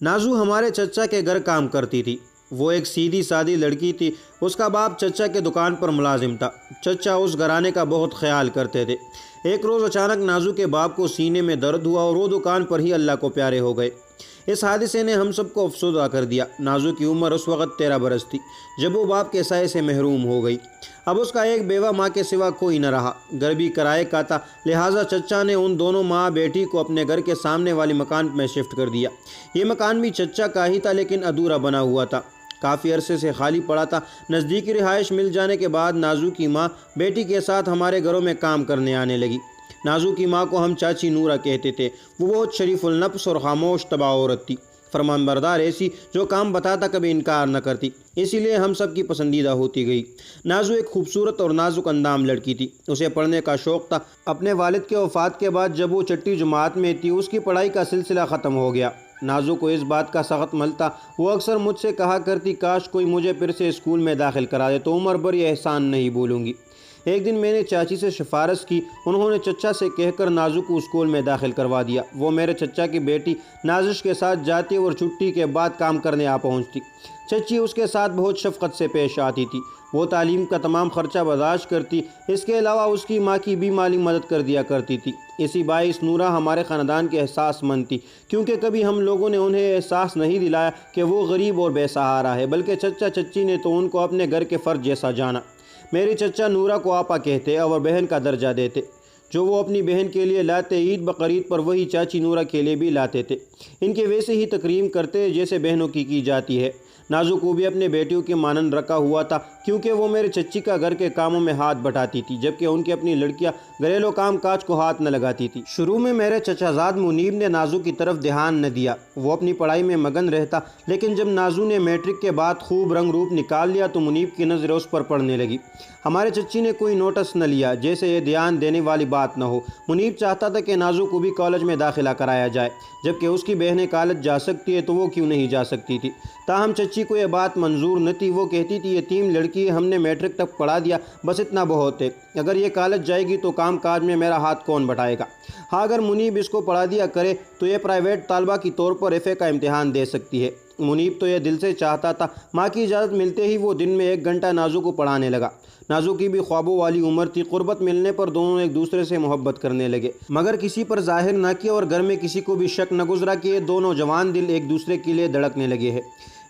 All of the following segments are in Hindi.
नाजू हमारे चचा के घर काम करती थी। वो एक सीधी सादी लड़की थी। उसका बाप चचा के दुकान पर मुलाजिम था। चचा उस घराने का बहुत ख्याल करते थे। एक रोज़ अचानक नाजू के बाप को सीने में दर्द हुआ और वो दुकान पर ही अल्लाह को प्यारे हो गए। इस हादसे ने हम सबको अफसोदा कर दिया। नाजू की उम्र उस वक़्त 13 बरस थी जब वो बाप के साये से महरूम हो गई। अब उसका एक बेवा माँ के सिवा कोई न रहा। घर भी किराए का था, लिहाजा चचा ने उन दोनों माँ बेटी को अपने घर के सामने वाले मकान में शिफ्ट कर दिया। ये मकान भी चचा का ही था, लेकिन अधूरा बना हुआ था, काफ़ी अरसे से खाली पड़ा था। नज़दीकी रिहाइश मिल जाने के बाद नाजू की माँ बेटी के साथ हमारे घरों में काम करने आने लगी। नाजू की माँ को हम चाची नूरा कहते थे। वो बहुत शरीफुल नफ्स और खामोश तबाह औरत थी, फरमानबरदार ऐसी जो काम बताता कभी इनकार न करती, इसीलिए हम सब की पसंदीदा होती गई। नाजू एक खूबसूरत और नाजुक अंदाम लड़की थी। उसे पढ़ने का शौक़ था। अपने वालिद के वफ़ात के बाद जब वो छठी जमात में थी, उसकी पढ़ाई का सिलसिला ख़त्म हो गया। नाजू को इस बात का सख्त मल था। वो अक्सर मुझसे कहा करती, काश कोई मुझे फिर से स्कूल में दाखिल करा दे तो उम्र भर ये एहसान नहीं भूलूंगी। एक दिन मैंने चाची से सिफारिश की। उन्होंने चचा से कहकर नाजू को स्कूल में दाखिल करवा दिया। वो मेरे चचा की बेटी नाजिश के साथ जाती और छुट्टी के बाद काम करने आ पहुंचती। चची उसके साथ बहुत शफ़क़त से पेश आती थी। वो तालीम का तमाम ख़र्चा बर्दाश्त करती। इसके अलावा उसकी माँ की भी माली मदद कर दिया करती थी। इसी बाइस नूरा हमारे ख़ानदान के एहसासमंद थी, क्योंकि कभी हम लोगों ने उन्हें एहसास नहीं दिलाया कि वो गरीब और बेसहारा है, बल्कि चचा चच्ची ने तो उनको अपने घर के फ़र्ज जैसा जाना। मेरी चचा नूरा को आपा कहते और बहन का दर्जा देते। जो वो अपनी बहन के लिए लाते, ईद बकरीद पर वही चाची नूरा के लिए भी लाते थे। इनके वैसे ही तकरीम करते जैसे बहनों की जाती है। नाजू को भी अपने बेटियों के मानन रखा हुआ था, क्योंकि वो मेरे चच्ची का घर के कामों में हाथ बटाती थी, जबकि उनकी अपनी लड़कियां घरेलू काम काज को हाथ न लगाती थी। शुरू में मेरे चचाजाद मुनीब ने नाजू की तरफ ध्यान न दिया। वो अपनी पढ़ाई में मगन रहता, लेकिन जब नाजू ने मैट्रिक के बाद खूब रंग रूप निकाल लिया तो मुनीब की नज़र उस पर पड़ने लगी। हमारे चच्ची ने कोई नोटिस न लिया, जैसे ये ध्यान देने वाली बात न हो। मुनीब चाहता था कि नाजू को भी कॉलेज में दाखिला कराया जाए, जबकि उसकी बहनें कॉलेज जा सकती है तो वो क्यों नहीं जा सकती थी। ताहम चच्ची को यह बात मंजूर न थी। वो कहती थी, यतीम लड़की है, हमने मैट्रिक तक पढ़ा दिया, बस इतना बहुत है। अगर ये कॉलेज जाएगी तो काम काज में मेरा हाथ कौन बटाएगा। हाँ, अगर मुनीब इसको पढ़ा दिया करे तो ये प्राइवेट तालबा की तौर पर एफ़ए का इम्तिहान दे सकती है। मुनीब तो यह दिल से चाहता था। माँ की इजाज़त मिलते ही वो दिन में 1 घंटा नाजू को पढ़ाने लगा। नाजू की भी ख्वाबों वाली उम्र थी। क़ुर्बत मिलने पर दोनों एक दूसरे से मोहब्बत करने लगे, मगर किसी पर जाहिर न किया और घर में किसी को भी शक न गुजरा कि ये दोनों जवान दिल एक दूसरे के लिए धड़कने लगे हैं।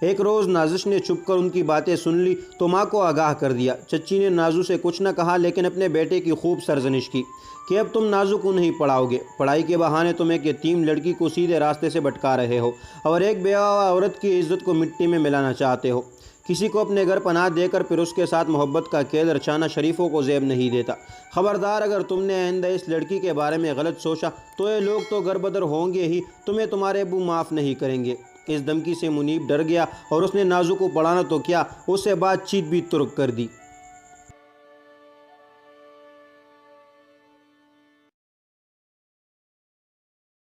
एक रोज़ नाजिश ने छुप कर उनकी बातें सुन ली तो माँ को आगाह कर दिया। चच्ची ने नाजू से कुछ न कहा, लेकिन अपने बेटे की खूब सरजनिश की कि अब तुम नाजू को नहीं पढ़ाओगे। पढ़ाई के बहाने तुम एक यतीम लड़की को सीधे रास्ते से भटका रहे हो और एक बेवा औरत की इज्जत को मिट्टी में मिलाना चाहते हो। किसी को अपने घर पनाह देकर फिर उसके साथ मोहब्बत का कैद रचाना शरीफों को ज़ेब नहीं देता। ख़बरदार, अगर तुमने आइंदा इस लड़की के बारे में गलत सोचा तो ये लोग तो गरबदर होंगे ही, तुम्हें तुम्हारे अब्बू माफ़ नहीं करेंगे। इस धमकी से मुनीब डर गया और उसने नाजू को पढ़ाना तो क्या, उससे बातचीत भी तुर्क कर दी।